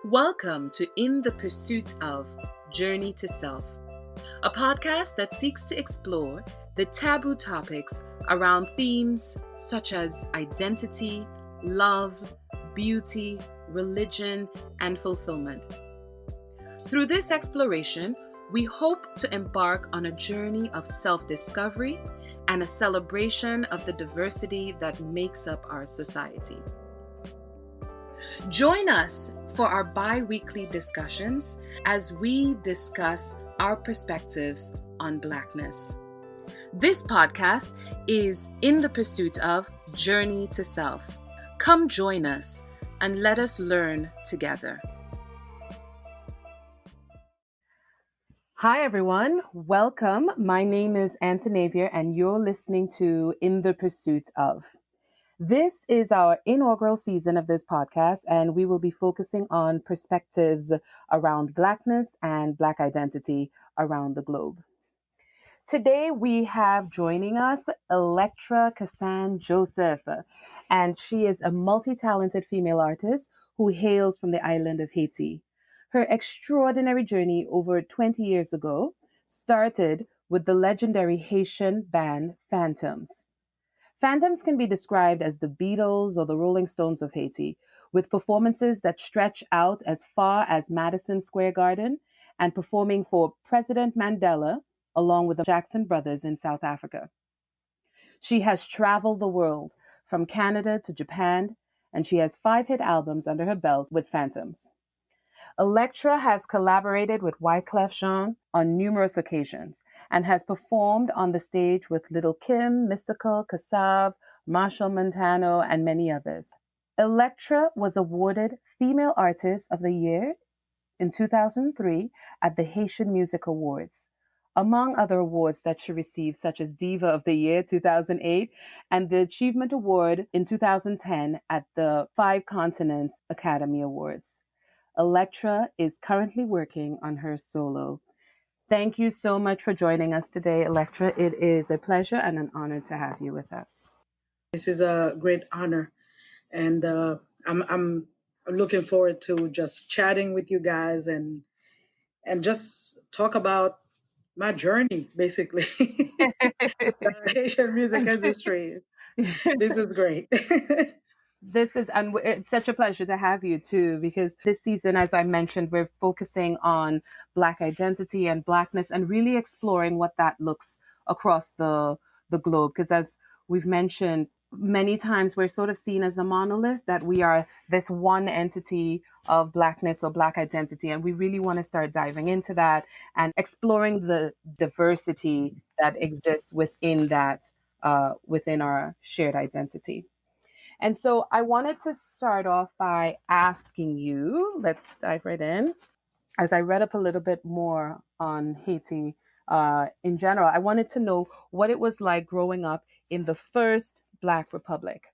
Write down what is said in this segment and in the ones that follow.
Welcome to In the Pursuit of Journey to Self, a podcast that seeks to explore the taboo topics around themes such as identity, love, beauty, religion, and fulfillment. Through this exploration, we hope to embark on a journey of self-discovery and a celebration of the diversity that makes up our society. Join us for our bi-weekly discussions as we discuss our perspectives on Blackness. This podcast is In the Pursuit of Journey to Self. Come join us and let us learn together. Hi everyone, welcome. My name is Antonavier and you're listening to In the Pursuit of. This is our inaugural season of this podcast, and we will be focusing on perspectives around Blackness and Black identity around the globe. Today, we have joining us Elektra Kassan Joseph, and she is a multi-talented female artist who hails from the island of Haiti. Her extraordinary journey over 20 years ago started with the legendary Haitian band Phantoms. Phantoms can be described as the Beatles or the Rolling Stones of Haiti, with performances that stretch out as far as Madison Square Garden and performing for President Mandela along with the Jackson Brothers in South Africa. She has traveled the world from Canada to Japan, and she has 5 hit albums under her belt with Phantoms. Elektra has collaborated with Wyclef Jean on numerous occasions and has performed on the stage with Little Kim, Mystical, Kassav, Marshall Montano, and many others. Elektra was awarded Female Artist of the Year in 2003 at the Haitian Music Awards, among other awards that she received, such as Diva of the Year 2008 and the Achievement Award in 2010 at the Five Continents Academy Awards. Elektra is currently working on her solo. Thank you so much for joining us today, Elektra. It is a pleasure and an honor to have you with us. This is a great honor, and I'm looking forward to just chatting with you guys and just talk about my journey, basically, the Haitian music industry. This is great. And it's such a pleasure to have you too, because this season, as I mentioned, we're focusing on Black identity and Blackness and really exploring what that looks across the globe. Because as we've mentioned many times, we're sort of seen as a monolith, that we are this one entity of Blackness or Black identity. And we really want to start diving into that and exploring the diversity that exists within that, within our shared identity. And so I wanted to start off by asking you, let's dive right in. As I read up a little bit more on Haiti in general, I wanted to know what it was like growing up in the first Black Republic.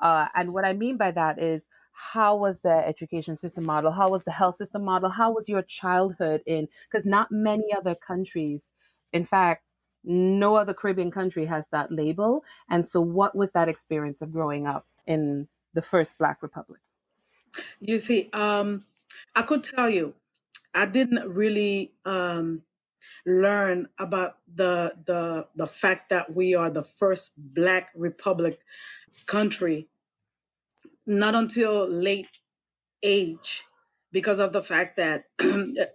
And what I mean by that is, how was the education system model? How was the health system model? How was your childhood in, because not many other countries, in fact, no other Caribbean country has that label. And so what was that experience of growing up in the first Black Republic? You see, I could tell you, I didn't really learn about the fact that we are the first Black Republic country not until late age, because of the fact that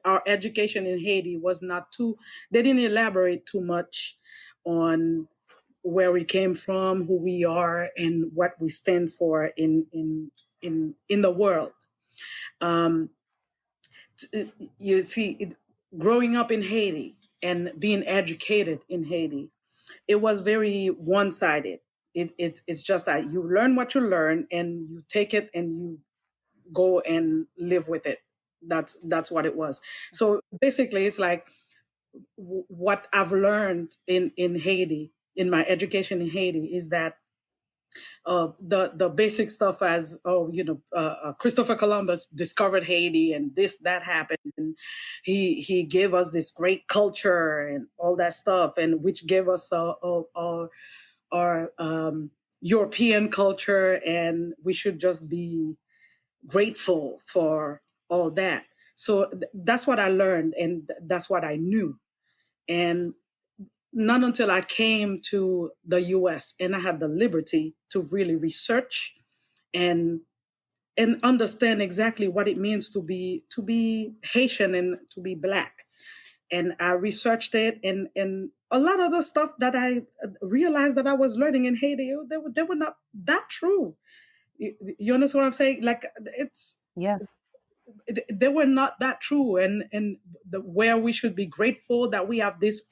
our education in Haiti was not too, they didn't elaborate too much on where we came from, who we are, and what we stand for in the world. Um, you see, growing up in Haiti and being educated in Haiti, it was very one sided. It's just that you learn what you learn and you take it and you go and live with it. That's what it was. So basically, it's like what I've learned in Haiti, in my education in Haiti, is that the basic stuff, as Christopher Columbus discovered Haiti and this that happened, and he gave us this great culture and all that stuff, and which gave us our European culture, and we should just be grateful for all that. So that's what I learned, and that's what I knew. And not until I came to the US and I had the liberty to really research and understand exactly what it means to be Haitian and to be black. And I researched it, and a lot of the stuff that I realized that I was learning in Haiti, they were not that true. You understand what I'm saying? Like it's Yes. they were not that true, and where we should be grateful that we have this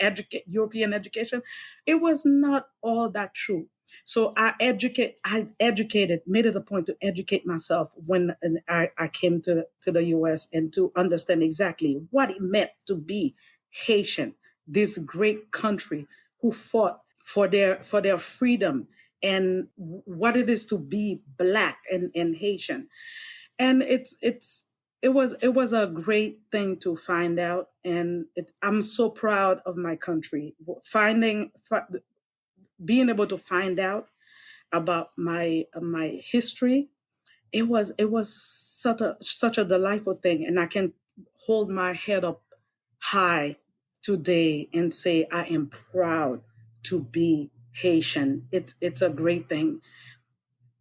European education, it was not all that true. So I educated, made it a point to educate myself when I came to the US, and to understand exactly what it meant to be Haitian, this great country who fought for their freedom, and what it is to be black and Haitian. And it was a great thing to find out, and I'm so proud of my country, being able to find out about my history. It was such a delightful thing, and I can hold my head up high today and say I am proud to be Haitian. It's a great thing.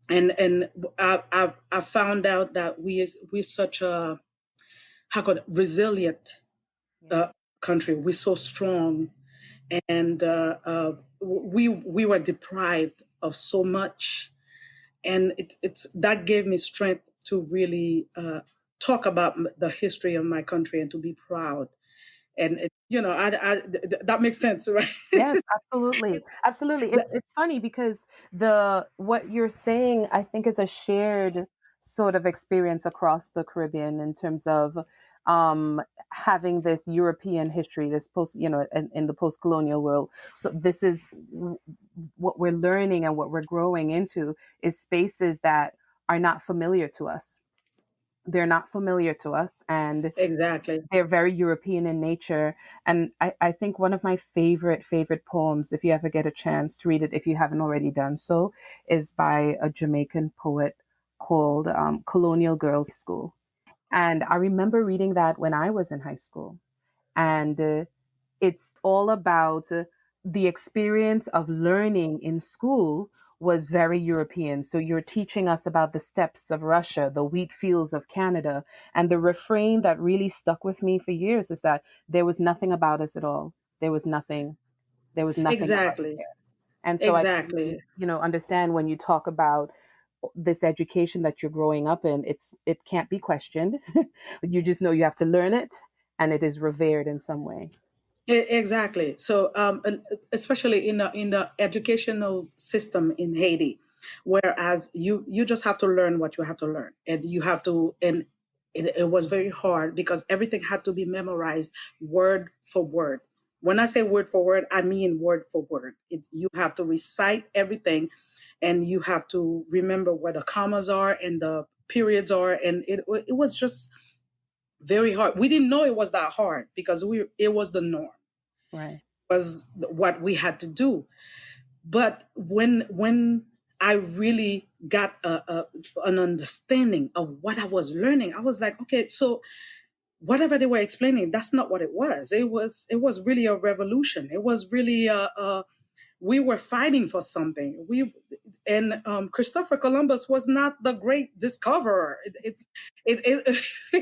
And I found out that we're such a, how could resilient Yes. uh, country. We're so strong, and we were deprived of so much, and it's that gave me strength to really talk about the history of my country and to be proud. And that makes sense, right? Yes, absolutely. It's Absolutely. that, It's funny because the what you're saying, I think, is a shared sort of experience across the Caribbean in terms of um having this European history, this post, in the post-colonial world. So this is what we're learning and what we're growing into is spaces that are not familiar to us. They're not familiar to us, and exactly. they're very European in nature. And I think one of my favorite poems, if you ever get a chance to read it, if you haven't already done so, is by a Jamaican poet called Colonial Girls School. And I remember reading that when I was in high school. And it's all about the experience of learning in school was very European. So you're teaching us about the steppes of Russia, the wheat fields of Canada. And the refrain that really stuck with me for years is that there was nothing about us at all. There was nothing. There was nothing of us Exactly. there. And so I Exactly. totally, understand when you talk about this education that you're growing up in, it can't be questioned. You just know you have to learn it, and it is revered in some way. Exactly. So, especially in the educational system in Haiti, whereas you just have to learn what you have to learn, and you have to, and it was very hard because everything had to be memorized word for word. When I say word for word, I mean word for word. You have to recite everything, and you have to remember where the commas are and the periods are, and it was just very hard. We didn't know it was that hard because it was the norm, Right. was what we had to do. But when I really got an understanding of what I was learning, I was like, okay, so whatever they were explaining, that's not what it was. It was really a revolution. It was really we were fighting for something. Christopher Columbus was not the great discoverer. It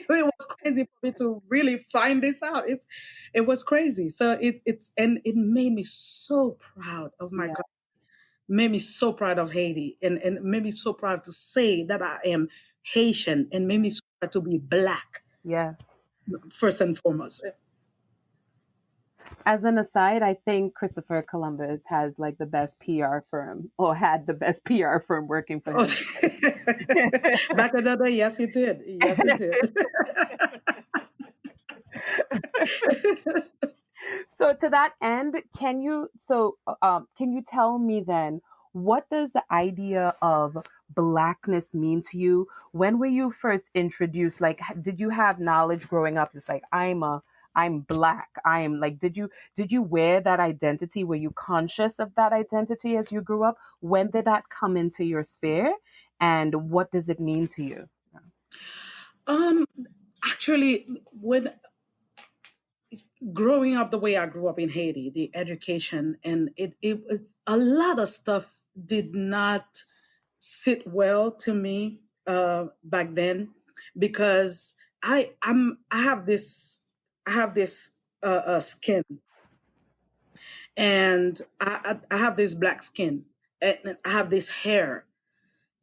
was crazy for me to really find this out. It was crazy. So and it made me so proud of my Yeah. country, made me so proud of Haiti, and made me so proud to say that I am Haitian, and made me so proud to be black Yeah. first and foremost. As an aside, I think Christopher Columbus has like the best PR firm, or had the best PR firm working for Oh, him. back in the day, yes, he did. Yes, he did. So to that end, can you tell me then, what does the idea of blackness mean to you? When were you first introduced? Like, did you have knowledge growing up? It's like, I'm black. I am like, did you wear that identity? Were you conscious of that identity as you grew up? When did that come into your sphere? And what does it mean to you? Um, actually, when growing up the way I grew up in Haiti, the education and it was a lot of stuff did not sit well to me back then because I have this skin, and I have this black skin, and I have this hair,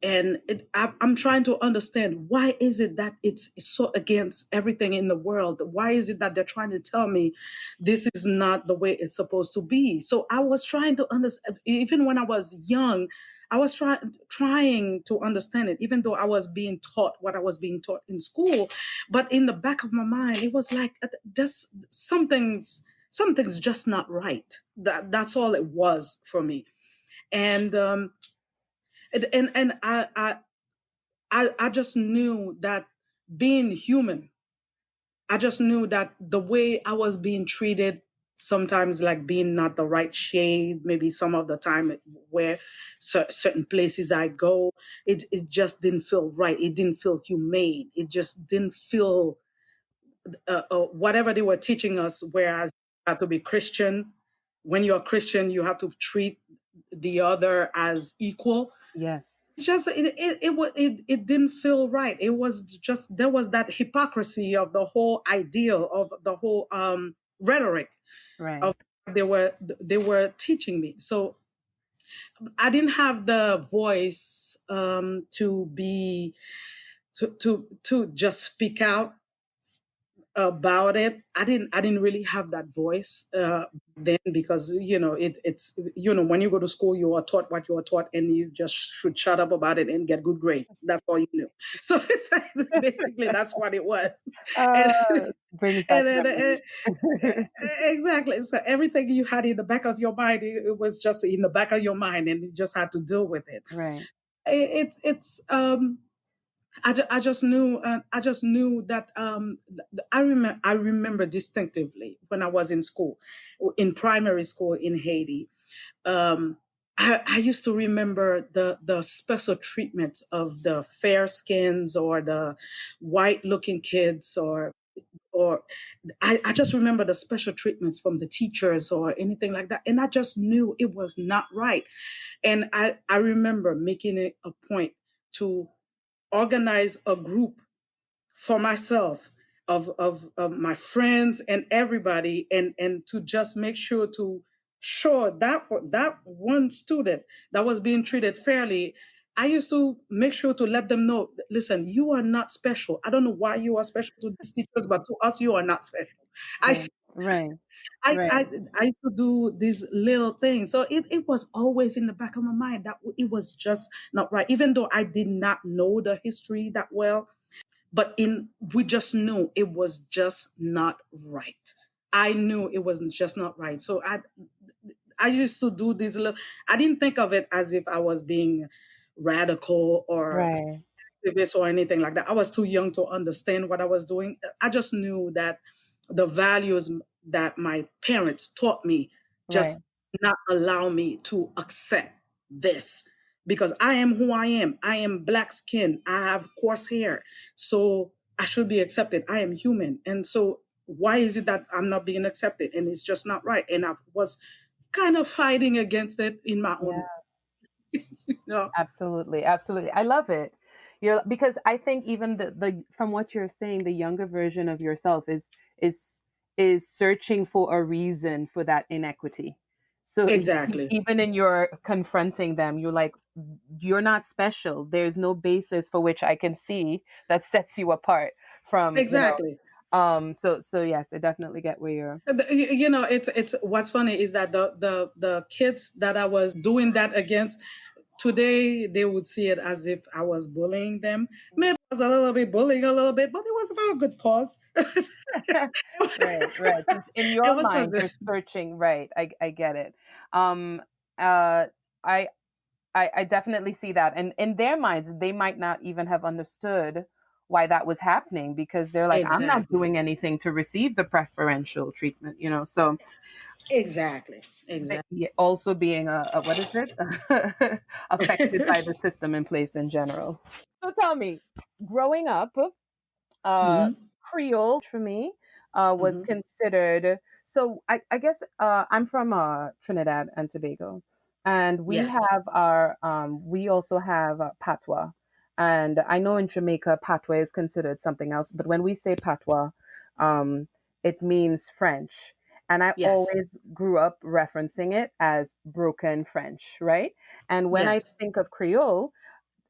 and I'm trying to understand why is it that it's so against everything in the world. Why is it that they're trying to tell me this is not the way it's supposed to be? So I was trying to understand. Even when I was young, I was trying to understand it, even though I was being taught what I was being taught in school. But in the back of my mind, it was like just something's just not right. That's all it was for me. And I just knew that being human, I just knew that the way I was being treated, sometimes like being not the right shade, maybe some of the time where certain places I go, it just didn't feel right. It didn't feel humane. It just didn't feel whatever they were teaching us, whereas you have to be Christian. When you're a Christian, you have to treat the other as equal. Yes. Just it didn't feel right. It was just there was that hypocrisy of the whole ideal of the whole rhetoric Right. of they were teaching me. So I didn't have the voice to be to just speak out about it. I didn't really have that voice then, because it's when you go to school you are taught what you are taught, and you just should shut up about it and get good grades. That's all you knew. So it's like, basically that's what it was. Uh, And brings back and then memories. exactly, so everything you had in the back of your mind, it was just in the back of your mind, and you just had to deal with it. Right. It's I just knew that I remember distinctively when I was in school, in primary school in Haiti. um, I used to remember the special treatments of the fair skins or the white looking kids, or I just remember the special treatments from the teachers or anything like that, and I just knew it was not right. And I remember making it a point to organize a group for myself of my friends and everybody, and to just make sure to show that one student that was being treated fairly. I used to make sure to let them know, listen, you are not special. I don't know why you are special to these teachers, but to us you are not special. i Right. Right. I, Right. I I used to do these little things. So it was always in the back of my mind that it was just not right, even though I did not know the history that well. But in we just knew it was just not right. I knew it was just not right. So I used to do these little. I didn't think of it as if I was being radical or Right. activist or anything like that. I was too young to understand what I was doing. I just knew that the values that my parents taught me Right. just not allow me to accept this, because I am who I am. I am black skin. I have coarse hair. So I should be accepted. I am human. And so why is it that I'm not being accepted? And it's just not right. And I was kind of fighting against it in my own. Yeah. You know. Absolutely, absolutely. I love it. You're because I think even the from what you're saying, the younger version of yourself is is searching for a reason for that inequity. So Exactly. even in your confronting them, you're like, you're not special. There's no basis for which I can see that sets you apart from, Exactly. so yes, I definitely get where you're. It's what's funny is that the kids that I was doing that against today, they would see it as if I was bullying them. Maybe I was a little bit bullying a little bit, but it was for a good cause. Right, right. 'Cause in It your was for mind, good. you're searching, right. I get it. Um, uh, I, I definitely see that. And in their minds, they might not even have understood why that was happening because they're like, I'm not Exactly. doing anything to receive the preferential treatment. So Exactly. Exactly. also being what is it? Affected by the system in place in general. So tell me, growing up, uh, Mhm. Creole for me was Hmm. considered. So I guess I'm from Trinidad and Tobago, and Yes. we also have patois. And I know in Jamaica, patois is considered something else, but when we say patois, um, it means French. And I Yes. always grew up referencing it as broken French, right? And when I Yes. think of Creole,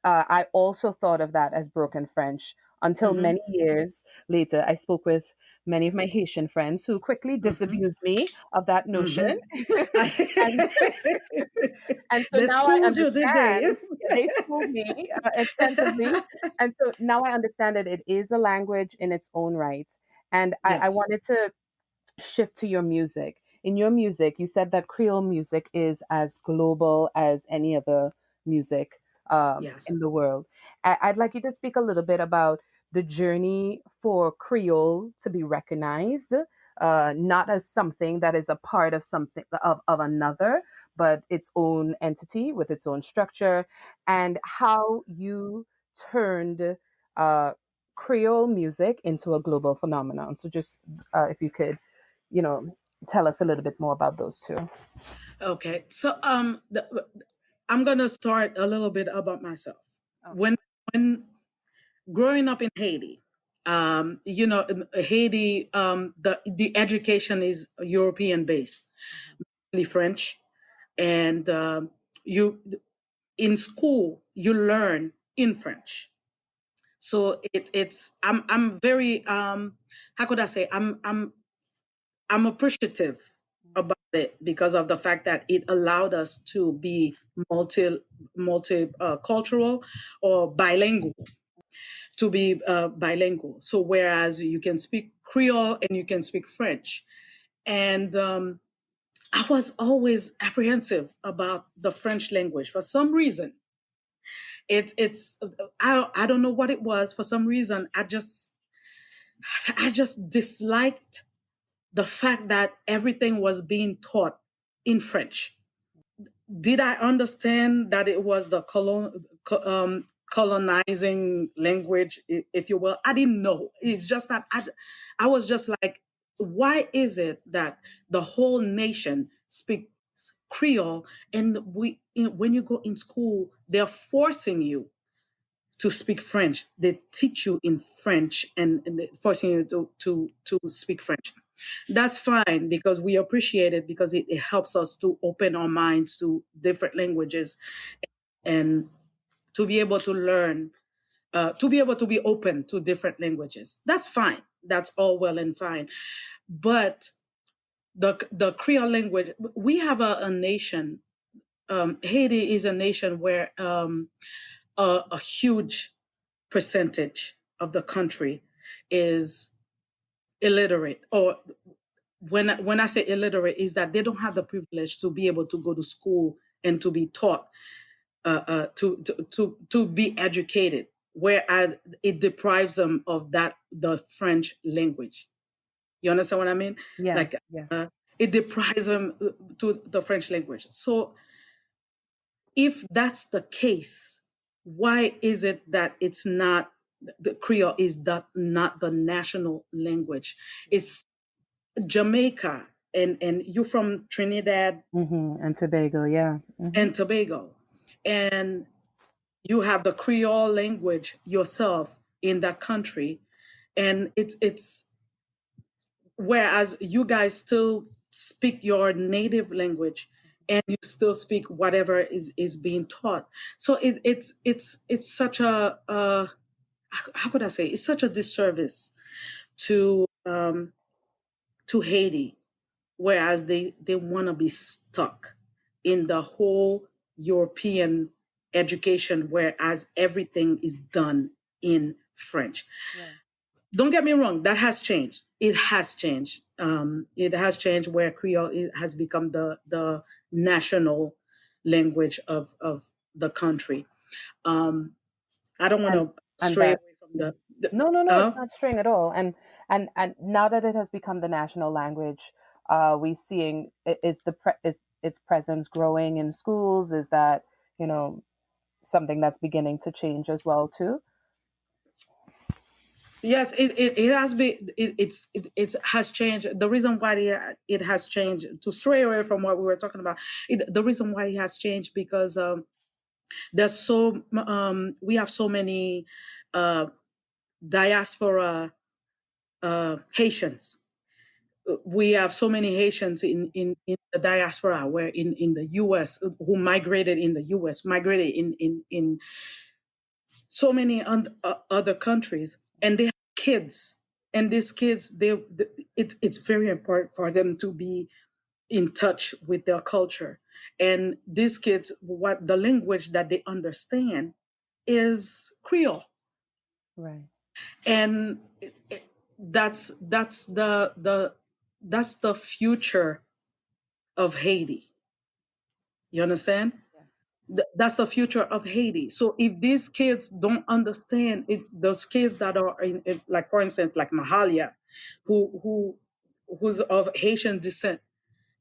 I also thought of that as broken French until Hmm. many years later. I spoke with many of my Haitian friends who quickly Hmm. disabused me of that notion. Hmm. and and so They now I schooled you, did they? understand. They schooled me extensively, and so now I understand that it is a language in its own right. And I Yes. wanted to shift to your music. In your music, you said that Creole music is as global as any other music Yes. in the world. I'd like you to speak a little bit about the journey for Creole to be recognized, not as something that is a part of something of another, but its own entity with its own structure, and how you turned uh, Creole music into a global phenomenon. So, just if you could, you know, tell us a little bit more about those two. Okay. So I'm gonna start a little bit about myself. Okay. When growing up in Haiti, in Haiti, the education is European based, Mhm. mostly French, and you in school you learn in French. So it's I'm very how could I say I'm appreciative about it because of the fact that it allowed us to be multi cultural or bilingual, to be bilingual. So whereas you can speak Creole and you can speak French, and I was always apprehensive about the French language for some reason. It's I don't know what it was. For some reason, I just disliked the fact that everything was being taught in French. Did I understand that it was the colonizing language, if you will? I didn't know. It's just that I was just like, why is it that the whole nation speaks Creole, and when you go in school, they're forcing you to speak French. They teach you in French, and they're forcing you to speak French. That's fine because we appreciate it because it helps us to open our minds to different languages and to be able to learn, to be able to be open to different languages. That's fine. That's all well and fine. But the Creole language, we have a nation. Haiti is a nation where a huge percentage of the country is illiterate, or when I say illiterate, is that they don't have the privilege to be able to go to school and to be taught, to be educated, whereas it deprives them of that, the French language. You understand what I mean? Yes, Like, yes. uh, it deprives them to the French language. So if that's the case, why is it that it's not, the Creole is not the national language? It's Jamaica, and you from Trinidad And Tobago, yeah. and Tobago, and you have the Creole language yourself in that country, and it's whereas you guys still speak your native language and you still speak whatever is being taught. So it's such a how could I say, it's such a disservice to Haiti, whereas they want to be stuck in the whole European education, whereas everything is done in French. Yeah. Don't get me wrong, that has changed. It has changed. It has changed where Creole has become the national language of the country. Um, I don't want And to and stray that away from the no, no, no, it's uh, not string at all. And now that it has become the national language, we seeing is is its presence growing in schools? Is that, you know, something that's beginning to change as well too? Yes, it has been it has changed. The reason why it has changed, to stray away from what we were talking about, the reason why it has changed because there's so we have so many uh, diaspora Haitians. We have so many Haitians in the diaspora, where in the U.S. who migrated in the U.S. migrated in so many other countries, and they have kids, and these kids it's very important for them to be in touch with their culture. And these kids, what the language that they understand is Creole. Right. And that's that's the future of Haiti. You understand? Yes. That's the future of Haiti. So if these kids don't understand it, those kids that are like for instance, like Mahalia, who's of Haitian descent,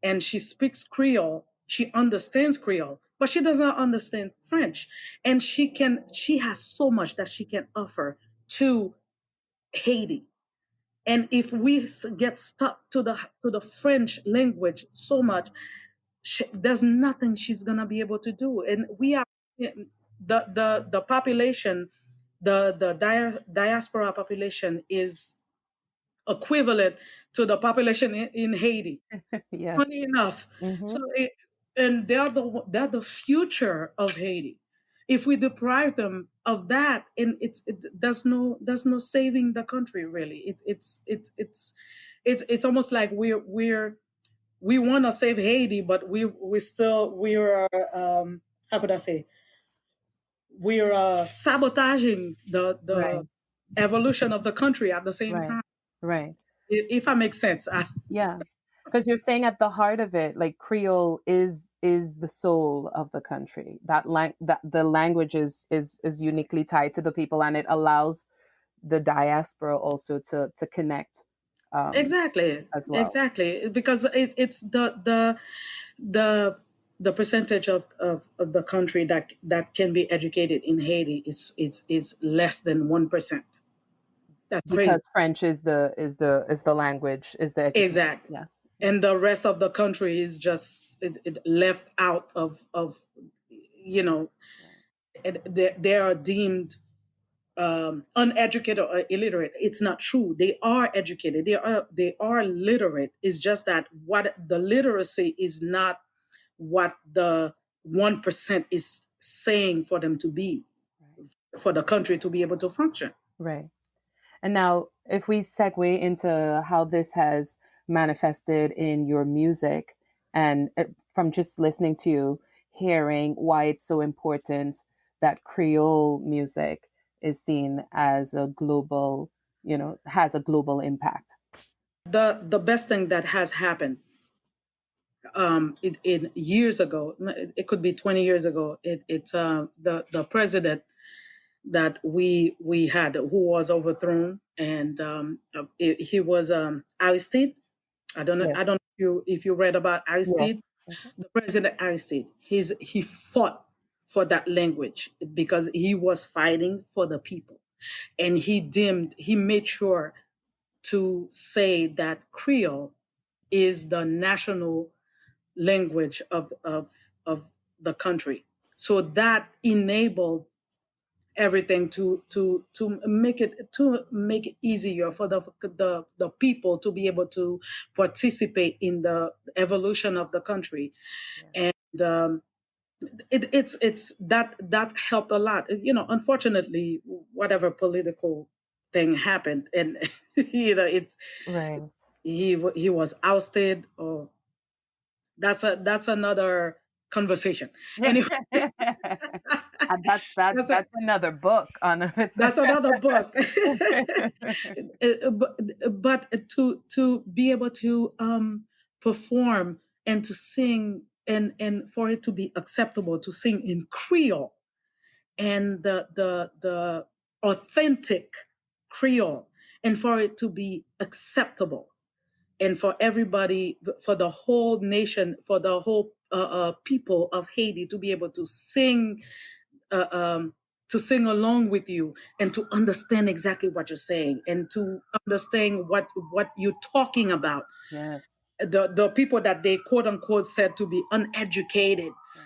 and she speaks Creole, she understands Creole, but she does not understand French, and she has so much that she can offer to Haiti. And if we get stuck to the French language so much, there's nothing she's gonna be able to do. And we are the population, the diaspora population is equivalent to the population in Haiti. Yes. Funny enough, so Mm-hmm. and they're the future of Haiti. If we deprive them of that, and there's no saving the country really. It's almost like we want to save Haiti, but we're how could I say, we're sabotaging the Right. evolution of the country at the same Right. time. Right. If I make sense. Yeah. Because you're saying at the heart of it, like Creole is the soul of the country. That the language is uniquely tied to the people, and it allows the diaspora also to connect um Exactly, as well. exactly, because it's the the percentage of the country that can be educated in Haiti is less than 1%. That's crazy. Because French is the language, is the education. Exactly. Yes. And the rest of the country is just it left out of you know, Right. they are deemed uneducated or illiterate. It's not true. They are educated. They are literate. It's just that what the literacy is not what the 1% is saying for them to be, Right. for the country to be able to function. Right. And now, if we segue into how this has manifested in your music, and from just listening to you, hearing why it's so important that Creole music is seen as a global, has a global impact. The best thing that has happened in years ago, it could be 20 years ago, it's the president that we had, who was overthrown, and he was Aristide. Yes. I don't know if you read about Yes. Aristide. Mhm. The president Aristide, he fought for that language because he was fighting for the people, and he made sure to say that Creole is the national language of the country. So that enabled everything to make it easier for the people to be able to participate in the evolution of the country. Yes. And it's that helped a lot. Unfortunately, whatever political thing happened, and it's Right. he was ousted, or that's another conversation. Anyway, And that's a that's another book on of its. that's another book. But to be able to perform and to sing, and for it to be acceptable to sing in Creole, and the authentic Creole, and for it to be acceptable, and for everybody, for the whole nation, for the whole people of Haiti to be able to sing to sing along with you and to understand exactly what you're saying and to understand what you're talking about. Yes. The people that they quote unquote said to be uneducated, Right.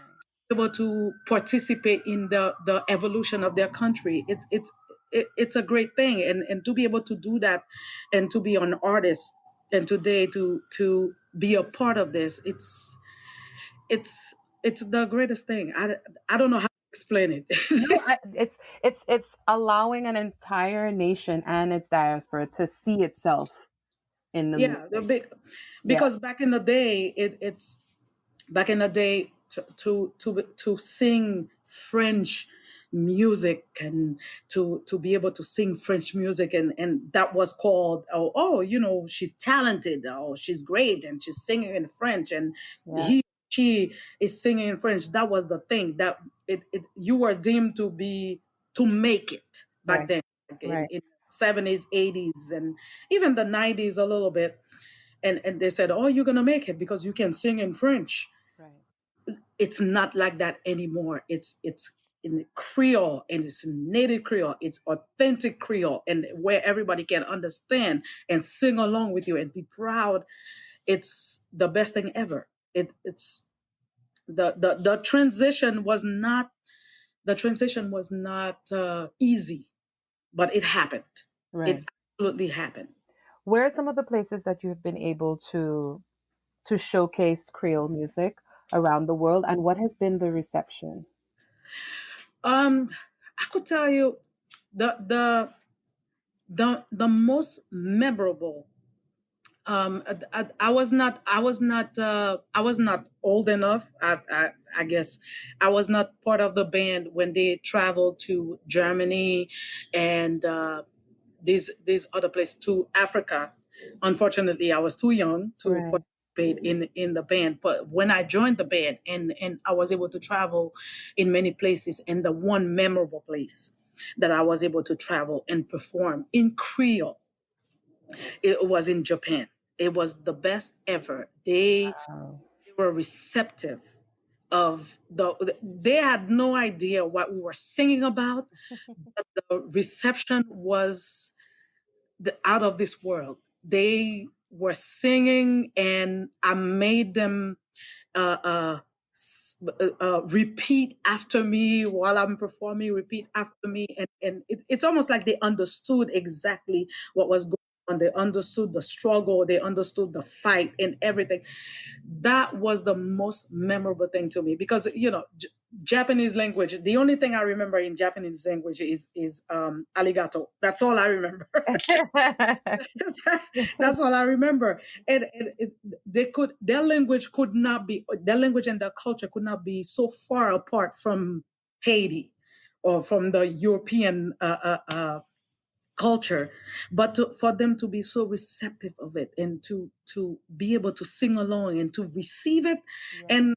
able to participate in the evolution of their country. It's a great thing, and to be able to do that, and to be an artist, and today to be a part of this, it's the greatest thing. I don't know how to explain it. No, it's allowing an entire nation and its diaspora to see itself in the Yeah, the music. big, Yeah. because back in the day, it's back in the day to sing French music, and to be able to sing French music, and that was called, oh, she's talented, oh, she's great, and she's singing in French, and Yeah. she is singing in French. That was the thing, that you were deemed to make it back Right. then, like Right. in 70s, 80s, and even the 90s a little bit. And they said, oh, you're gonna make it because you can sing in French. Right. It's not like that anymore. It's in Creole, and it's native Creole. It's authentic Creole, and where everybody can understand and sing along with you and be proud. It's the best thing ever. It's the transition was not easy, but it happened. It Right. absolutely happened. Where are some of the places that you've been able to showcase Creole music around the world, and what has been the reception? Um, I could tell you the the the most memorable. I was not old enough. I guess I was not part of the band when they traveled to Germany, and these other places, to Africa. Unfortunately, I was too young to Right. participate in the band. But when I joined the band, and I was able to travel in many places, and the one memorable place that I was able to travel and perform in Creole, it was in Japan. It was the best ever. Oh, They were receptive of they had no idea what we were singing about, but the reception was out of this world. They were singing, and I made them uh, uh, repeat after me while I'm performing. Repeat after me, and it's almost like they understood exactly what was going on. They understood the struggle. They understood the fight and everything. That was the most memorable thing to me, because Japanese language. The only thing I remember in Japanese language is arigato. That's all I remember. That's all I remember. And their language and their culture could not be so far apart from Haiti or from the European culture, but for them to be so receptive of it, and to be able to sing along and to receive it, yeah. and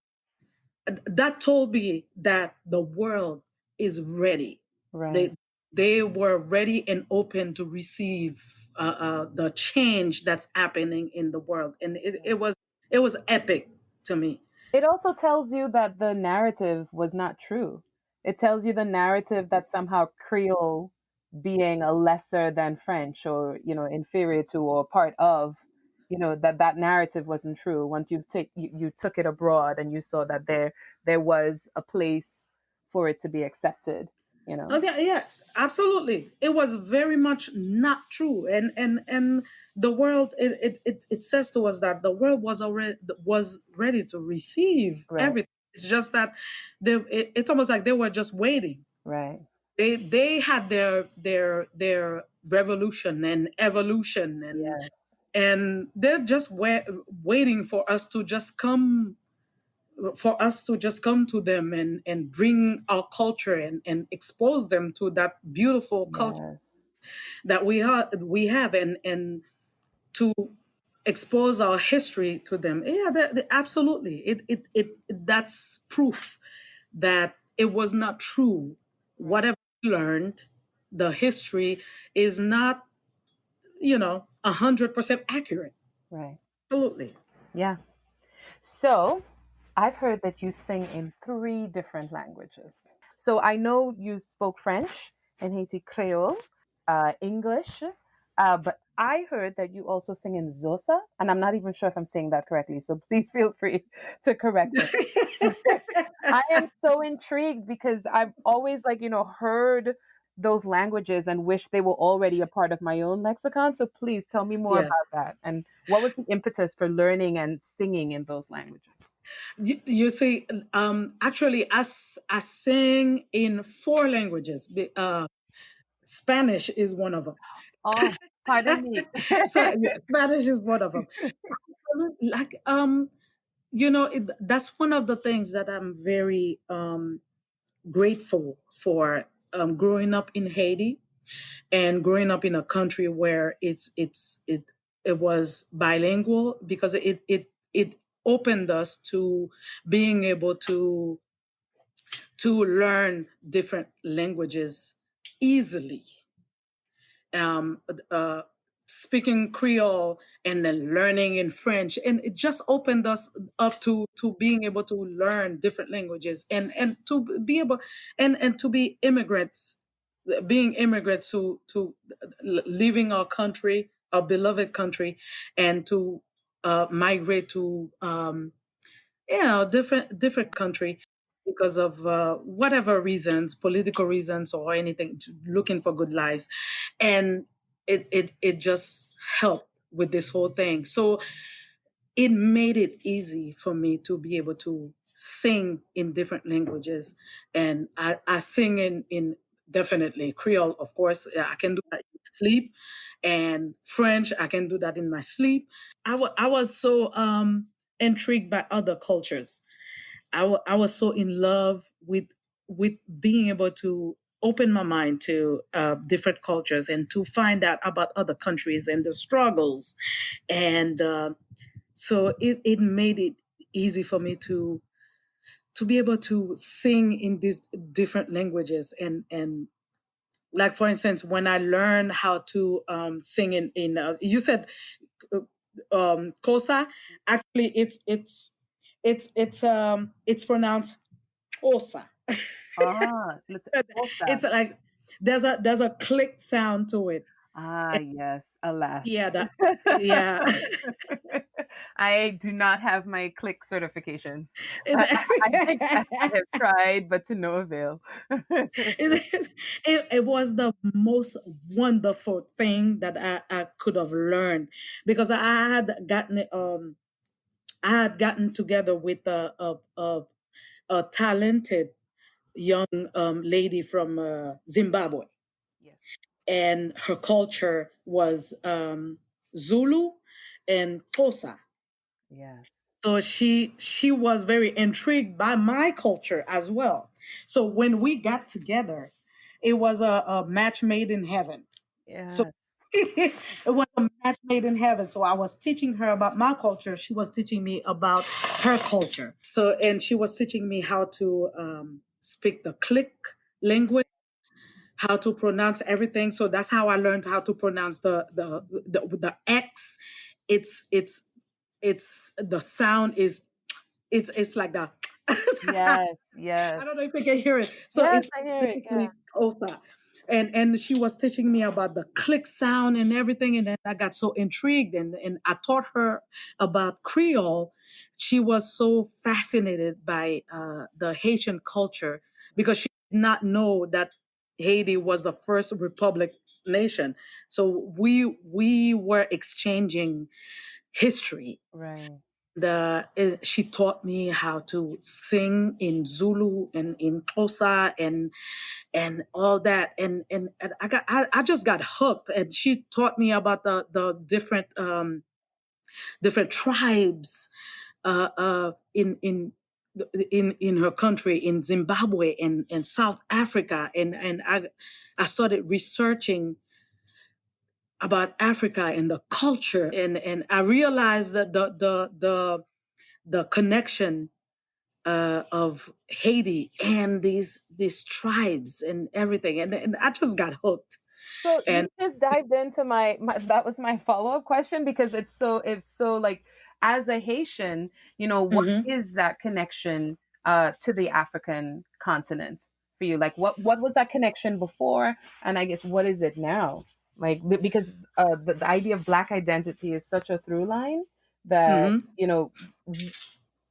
that told me that the world is ready. Right. They were ready and open to receive the change that's happening in the world, and it was epic to me. It also tells you that the narrative was not true. It tells you the narrative that somehow Creole being a lesser than French, or, inferior to or part of, that narrative wasn't true. Once you took it abroad and you saw that there was a place for it to be accepted, you know. Oh, yeah, yeah, absolutely. It was very much not true, and the world, it says to us that the world was ready to receive Right. everything. It's just that it's almost like they were just waiting. Right. They had their revolution and evolution, Yeah. and they're just waiting for us to just come to them, and bring our culture, and expose them to that beautiful culture Yes. that we have, and to expose our history to them. Yeah, absolutely. That's proof that it was not true. Right. Whatever we learned, the history is not 100% accurate. Right. Absolutely. Yeah. So, I've heard that you sing in three different languages. So I know you spoke French and Haiti Creole, English, but I heard that you also sing in Zosa, and I'm not even sure if I'm saying that correctly. So please feel free to correct me. I am so intrigued because I've always heard those languages and wish they were already a part of my own lexicon. So please tell me more Yes. about that and what was the impetus for learning and singing in those languages? You see, actually, I sing in four languages. Spanish is one of them. Oh, pardon me. So yeah, Spanish is one of them. Like, that's one of the things that I'm very grateful for, growing up in Haiti and growing up in a country where it was bilingual, because it opened us to being able to learn different languages easily, um, uh, speaking Creole and then learning in French, and it just opened us up to being able to learn different languages, and to be able and to be immigrants, being immigrants to leaving our country, our beloved country, and to migrate to different country because of whatever reasons, political reasons or anything, looking for good lives, and it just helped with this whole thing. So it made it easy for me to be able to sing in different languages, and I sing in definitely Creole, of course. I can do that in my sleep, and French, I can do that in my sleep. I was so intrigued by other cultures. I was so in love with being able to open my mind to different cultures and to find out about other countries and the struggles, and so it made it easy for me to be able to sing in these different languages, and like, for instance, when I learned how to sing in you said uh, kosa. Actually, it's pronounced osa. Ah, It's Osa. like there's a click sound to it. Ah, And yes, alas. yeah, yeah. I do not have my click certifications. I think I it, have tried, but to no avail. it was the most wonderful thing that I could have learned, because I had gotten together with a talented young lady from Zimbabwe, Yes, and her culture was Zulu and Xhosa. yes, So she was very intrigued by my culture as well. So when we got together, it was a match made in heaven. So yes. it was a match made in heaven. So I was teaching her about my culture. She was teaching me about her culture. So, and she was teaching me how to speak the click language, how to pronounce everything. So that's how I learned how to pronounce the X. It's it's the sound is it's like that. Yes, I yes. don't know if you can hear it. So Yes, it's I hear it. Yeah. basically Osa. And she was teaching me about the click sound and everything. And then I got so intrigued, and I taught her about Creole. She was so fascinated by the Haitian culture, because she did not know that Haiti was the first republic nation. So we were exchanging history. Right. She taught me how to sing in Zulu and in Xhosa and all that, and I just got hooked, and she taught me about the different tribes in her country, in Zimbabwe and South Africa, and I started researching about Africa and the culture, and I realized that the connection of Haiti and these tribes and everything, and I just got hooked. So And you just dived into my that was my follow-up question because it's so like as a Haitian, what Mhm. is that connection to the African continent? for you? Like what was that connection before, and I guess what is it now? Like because the idea of black identity is such a through line that Hmm.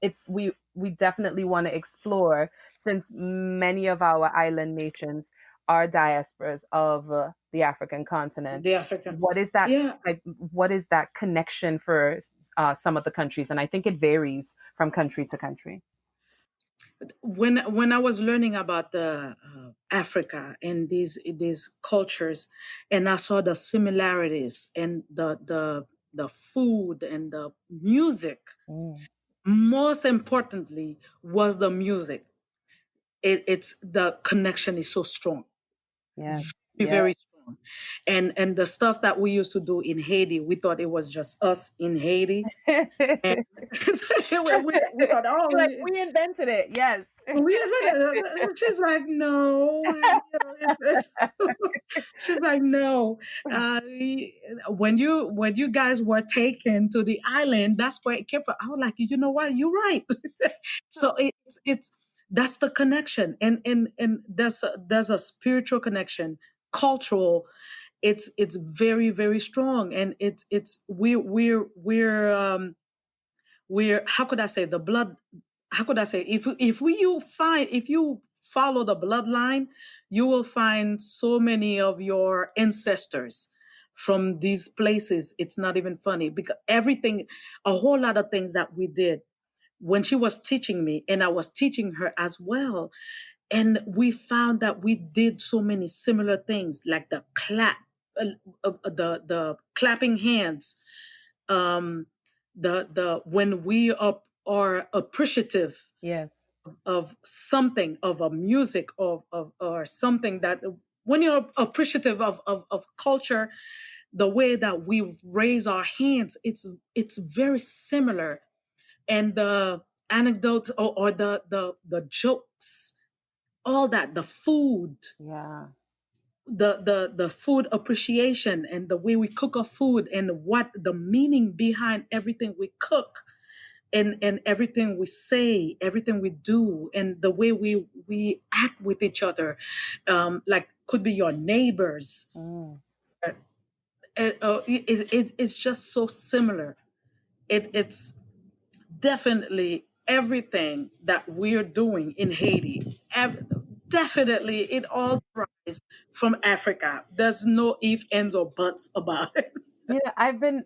it's we definitely want to explore, since many of our island nations are diasporas of the African continent. The African. What is that Yeah. like? What is that connection for some of the countries? And I think it varies from country to country. When I was learning about the Africa and these cultures, and I saw the similarities and the food and the music. Mm, Most importantly, was the music. It's the connection is so strong, yes, very yes. very strong, and the stuff that we used to do in Haiti, we thought it was just us in Haiti, and we thought, You're like, oh, we invented it. Yes. we invented it. So she's like, no, she's like, no. Uh, when you guys were taken to the island, that's where it came from. I was like, you know what? You're right. So it's that's the connection, and there's a spiritual connection, cultural. It's very very strong, and it's we're how could I say the blood how could I say if we you find if you follow the bloodline, you will find so many of your ancestors from these places. It's not even funny because everything, a whole lot of things that we did when she was teaching me, and I was teaching her as well, and we found that we did so many similar things, like the clap, the clapping hands, um, the when we are appreciative Yes. of something, of a music, of or something that when you're appreciative of culture, the way that we raise our hands, it's very similar, and the anecdotes, or the jokes, all that, the food, Yeah. the food appreciation, and the way we cook our food, and what the meaning behind everything we cook, and everything we say, everything we do, and the way we act with each other, like could be your neighbors. Mm. It's just so similar. It's definitely everything that we're doing in Haiti. Definitely, it all derives from Africa. There's no if, ands, or buts about it. Yeah, I've been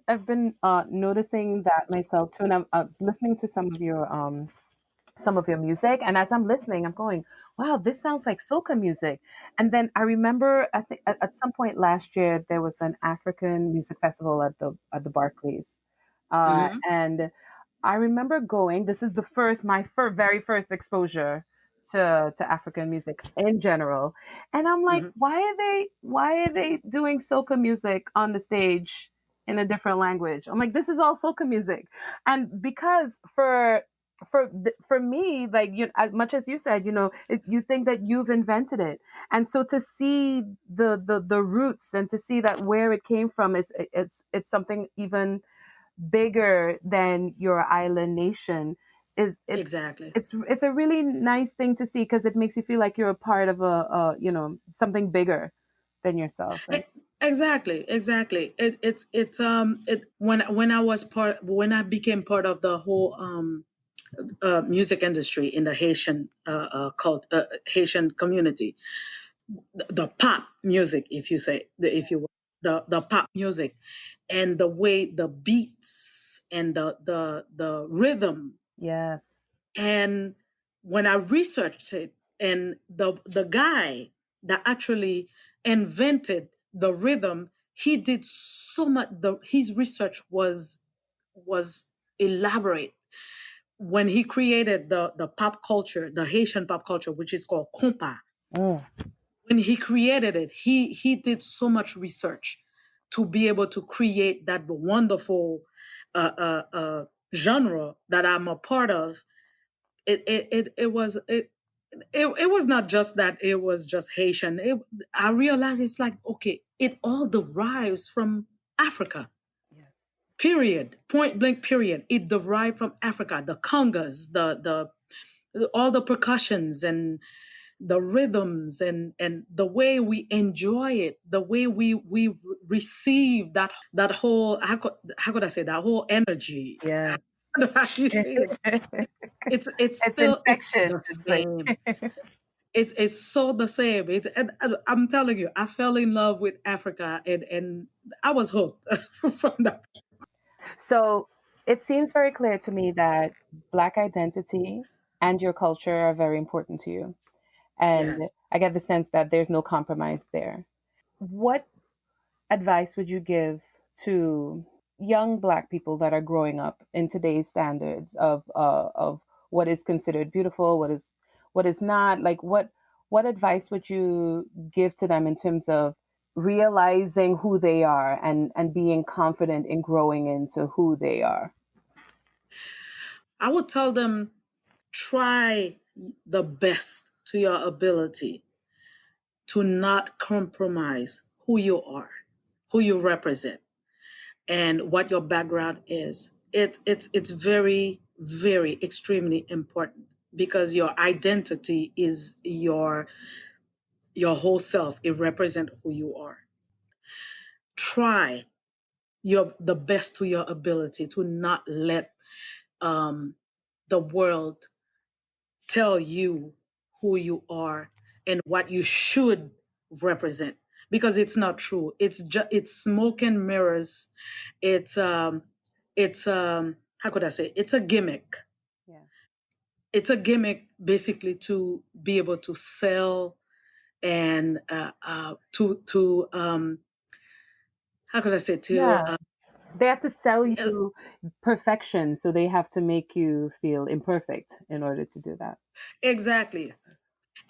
noticing that myself too, and I was listening to some of your music, and as I'm listening, I'm going, "Wow, this sounds like soca music." And then I remember, I think at some point last year there was an African music festival at the Barclays, Hmm. and I remember going. This is the first, very first exposure to African music in general, and I'm like, Hmm. why are they doing soca music on the stage in a different language? I'm like, this is all soca music, and because for me, like you, as much as you said, you think that you've invented it, and so to see the roots and to see that where it came from, it's something even bigger than your island nation. It, it's Exactly. it's a really nice thing to see because it makes you feel like you're a part of something bigger than yourself. E- And Exactly, exactly. When I was part, when I became part of the whole music industry in the Haitian Haitian community, the pop music, if you say, if you will, the pop music, and the way the beats and the rhythm, yes, and when I researched it, and the guy that actually invented the rhythm, he did so much. His research was elaborate when he created the pop culture, the Haitian pop culture, which is called compa. mm, When he created it, he did so much research to be able to create that wonderful genre that I'm a part of. It was not just that it was just Haitian. I realized it's like, okay, it all derives from Africa. yes, Period. Point blank. Period. It derived from Africa. The congas, the all the percussions, the rhythms and the way we enjoy it, the way we receive that whole, how could I say, that whole energy. Yeah. How do you say it? It's It's still, it's infectious. the It's like same. It's so the same. And I'm telling you, I fell in love with Africa, and I was hooked from that. so it seems very clear to me that Black identity and your culture are very important to you. And Yes. I get the sense that there's no compromise there. What advice would you give to young Black people that are growing up in today's standards of what is considered beautiful, what is not? Like what advice would you give to them in terms of realizing who they are and being confident in growing into who they are? I would tell them, try the best to your ability to not compromise who you are, who you represent, and what your background is. It's very, very extremely important, because your identity is your whole self. It represents who you are. Try your the best to your ability to not let um, the world tell you who you are and what you should represent, because it's not true. It's smoke and mirrors. It's how could I say, it's a gimmick. Yeah. It's a gimmick basically to be able to sell, and to how could I say, to Yeah. They have to sell uh, you perfection, so they have to make you feel imperfect in order to do that. exactly.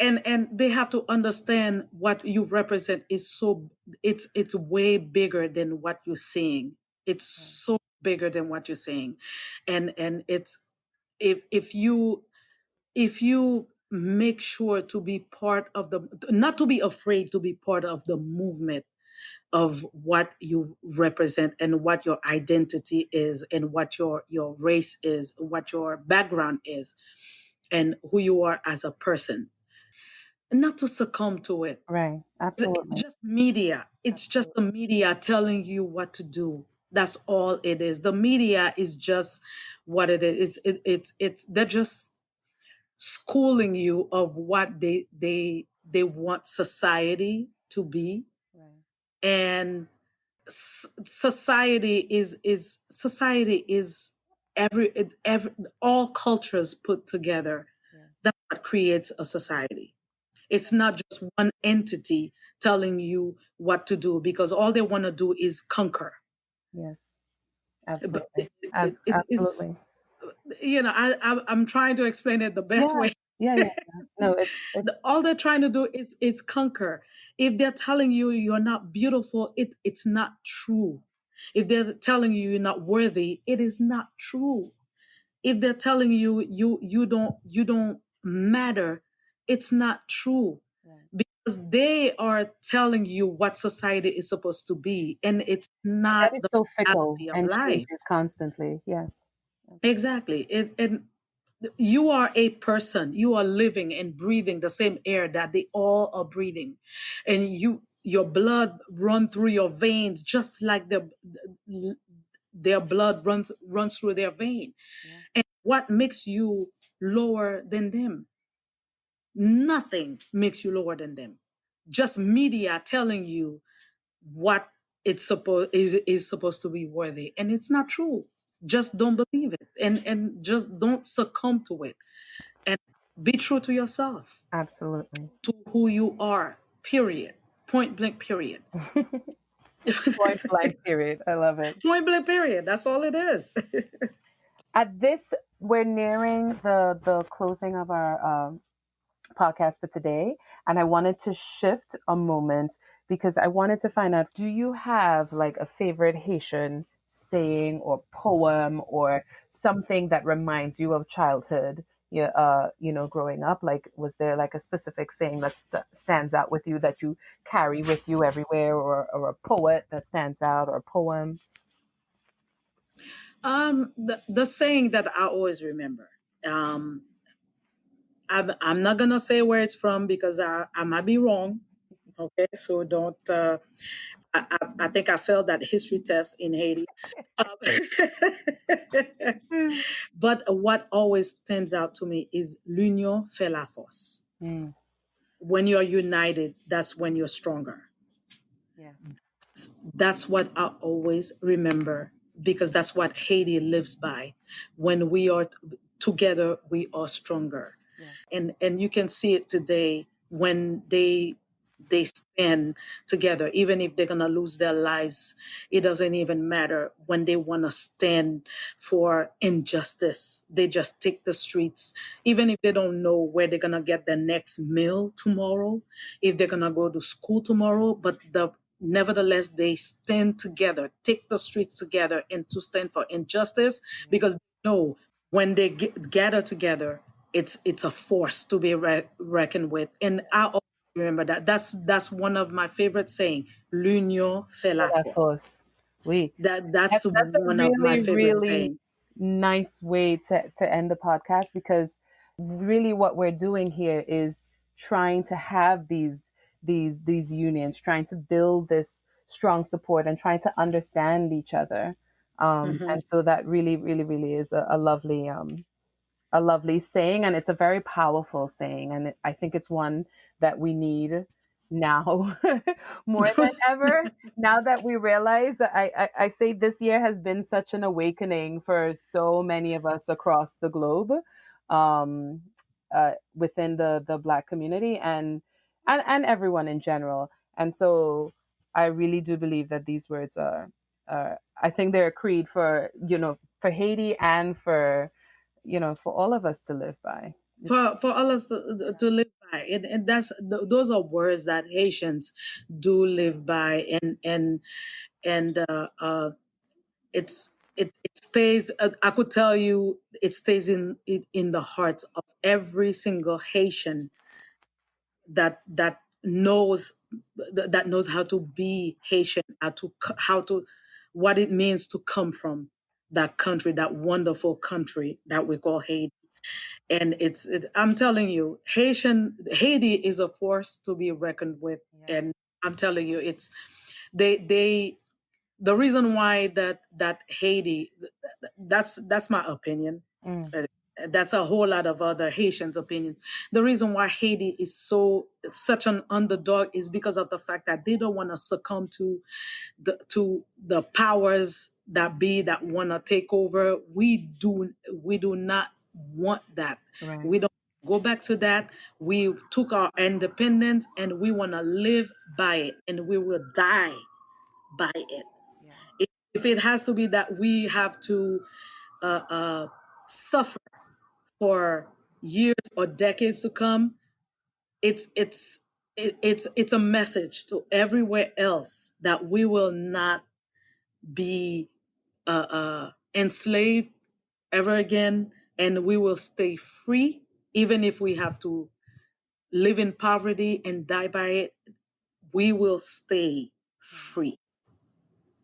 And they have to understand what you represent is so, it's way bigger than what you're seeing. It's Right. so bigger than what you're saying. And it's, if you make sure to be part of the, not to be afraid to be part of the movement of what you represent and what your identity is and what your race is, what your background is, and who you are as a person, not to succumb to it. Right. It's Absolutely. just media. It's just the Absolutely. media telling you what to do. That's all it is. The media is just what it is. It's they're just schooling you of what they want society to be. Right. And society is every all cultures put together. Yes. That's what creates a society. It's Right. not just one entity telling you what to do, because all they want to do is conquer. Yes. But Absolutely. it's, Absolutely. I'm trying to explain it the best Yeah. way. Yeah. Yeah. Yeah. No, it's All they're trying to do is conquer. If they're telling you you're not beautiful, it's not true. If they're telling you you're not worthy, it is not true. If they're telling you you don't matter, it's not true, right. because they are telling you what society is supposed to be, and it's And that not is the so fickle reality of and life. changes constantly. Yes. Absolutely. Exactly. And you are a person. You are living and breathing the same air that they all are breathing, and your blood run through your veins just like their blood runs through their vein. Yeah. And what makes you lower than them? Nothing makes you lower than them. Just media telling you what is supposed to be worthy, and it's not true. Just don't believe it, and just don't succumb to it, and be true to yourself, Absolutely. to who you are. Period. Point blank. Period. Point blank period. I love it. Point blank. Period. That's all it is. At this, we're nearing the closing of our podcast for today. And I wanted to shift a moment because I wanted to find out, do you have like a favorite Haitian saying or poem or something that reminds you of childhood? Yeah, growing up, like, was there like a specific saying that stands out with you that you carry with you everywhere, or a poet that stands out, or a poem? The saying that I always remember, um, I'm not gonna say where it's from because I might be wrong. Okay, so don't. I think I failed that history test in Haiti. Um, Mm, but what always stands out to me is l'union fait la force. mm, When you're united, that's when you're stronger. yes. That's what I always remember because that's what Haiti lives by. When we are together, we are stronger. Yes. And you can see it today when they stand together, even if they're gonna lose their lives. It doesn't even matter. When they want to stand for injustice, they just take the streets, even if they don't know where they're gonna get their next meal tomorrow, if they're gonna go to school tomorrow. But nevertheless, they stand together, take the streets together, and to stand for injustice Yes. because they know when they gather together, it's a force to be reckoned with. And I always remember that. That's one of my favorite saying. L'union fait For la la force. force. Oui. That's That's a one of my really, favorite really saying. nice way to end the podcast because really what we're doing here is trying to have these unions, trying to build this strong support and trying to understand each other. Hmm. And so that really, really, really is a lovely saying, and it's a very powerful saying, and I think it's one that we need now more than ever. Now that we realize that I say this year has been such an awakening for so many of us across the globe, um, within the Black community and everyone in general. And so I really do believe that these words are I think they're a creed for for Haiti and for for all of us to live by. For all us to live by, and those are words that Haitians do live by, and it stays. I could tell you, it stays in the hearts of every single Haitian that knows that knows how to be Haitian, how to what it means to come from that country, that wonderful country that we call Haiti. And I'm telling you, Haiti is a force to be reckoned with. Yes. And I'm telling you, it's they the reason why that Haiti, that's my opinion. Mm, Uh, That's a whole lot of other Haitians' opinions. The reason why Haiti is such an underdog is because of the fact that they don't want to succumb to the powers that be that want to take over. We do not want that. right. We don't go back to that. We took our independence and we want to live by it, and we will die by it. Yeah. If it has to be that we have to suffer for years or decades to come, it's a message to everywhere else that we will not be enslaved ever again, and we will stay free, even if we have to live in poverty and die by it. We will stay free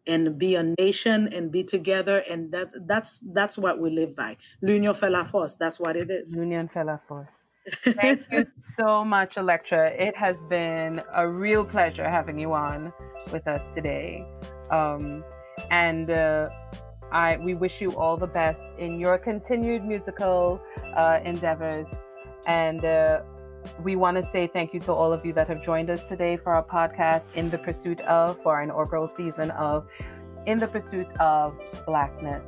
and be a nation and be together, and that's what we live by. L'union fait la force. That's what it is. Union Fella Force. Thank you so much, Elektra. It has been a real pleasure having you on with us today. And we wish you all the best in your continued musical endeavors. And we want to say thank you to all of you that have joined us today for our podcast, for our inaugural season of In the Pursuit of Blackness.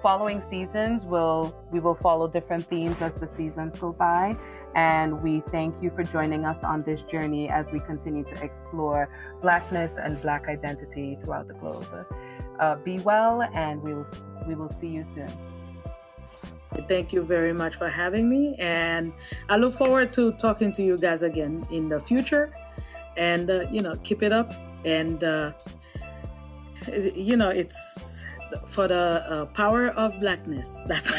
Following seasons, we will follow different themes as the seasons go by. And we thank you for joining us on this journey as we continue to explore Blackness and Black identity throughout the globe. Be well, and we will see you soon. Thank you very much for having me, and I look forward to talking to you guys again in the future. And keep it up, and it's for the power of Blackness. That's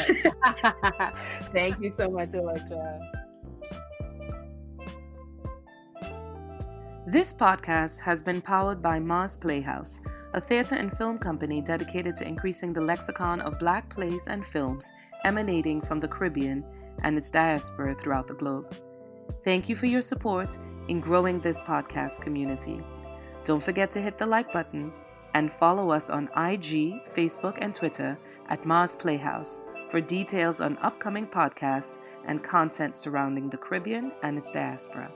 Thank you so much, Elektra. This podcast has been powered by Mars Playhouse, a theater and film company dedicated to increasing the lexicon of Black plays and films emanating from the Caribbean and its diaspora throughout the globe. Thank you for your support in growing this podcast community. Don't forget to hit the like button and follow us on IG, Facebook, and Twitter at Mars Playhouse for details on upcoming podcasts and content surrounding the Caribbean and its diaspora.